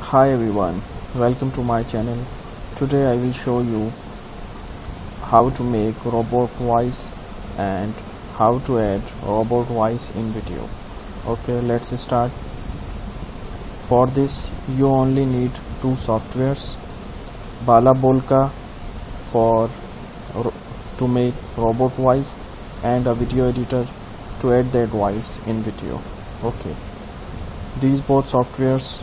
Hi everyone, welcome to my channel. Today I will show you how to make robot voice and how to add robot voice in video. Okay, let's start. For this you only need two softwares, Balabolka for to make robot voice and a video editor to add that voice in video. Okay, these both softwares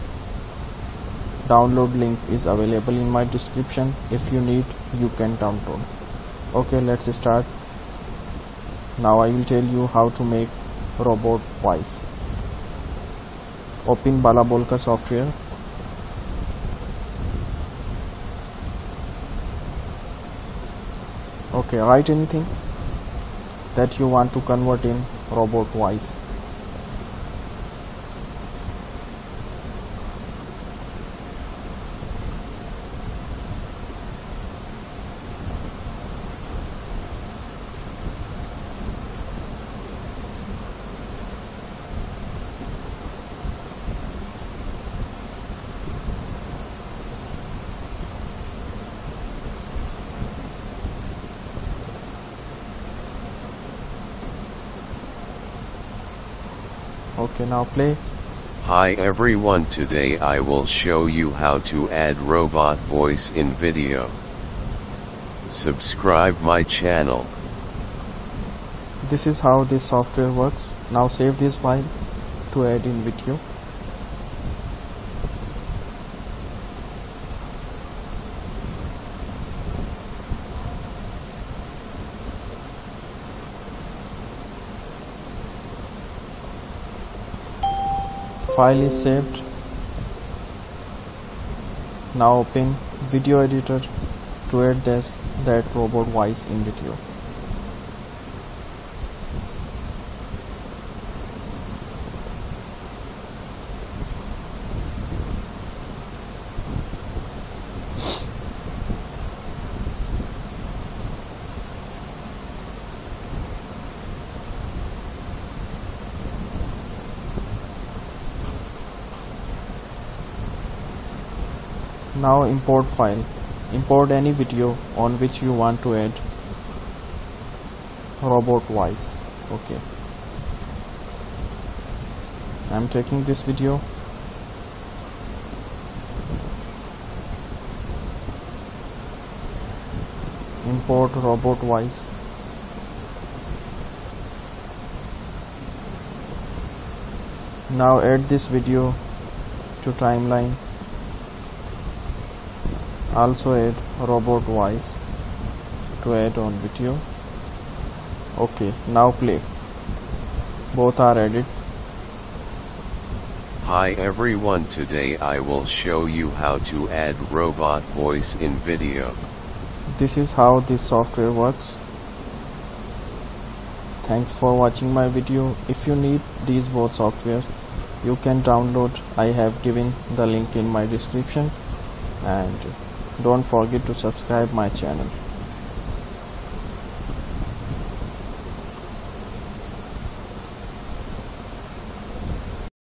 download link is available in my description. If you need, you can download. Okay, let's start. Now I will tell you how to make robot voice. Open Balabolka software. Okay, write anything that you want to convert in robot voice. Okay, now play. Hi everyone, today I will show you how to add robot voice in video. Subscribe my channel. This is how this software works. Now save this file to add in video. File is saved. Now open video editor to add that robot voice in video. Now import file. Import any video on which you want to add robot voice. Okay, I'm taking this video. Import robot voice. Now add this video to timeline. Also add robot voice to add on video. Okay, now play. Both are added. Hi everyone, today I will show you how to add robot voice in video. This is how this software works. Thanks for watching my video. If you need these both software, you can download. I have given the link in my description, and don't forget to subscribe my channel.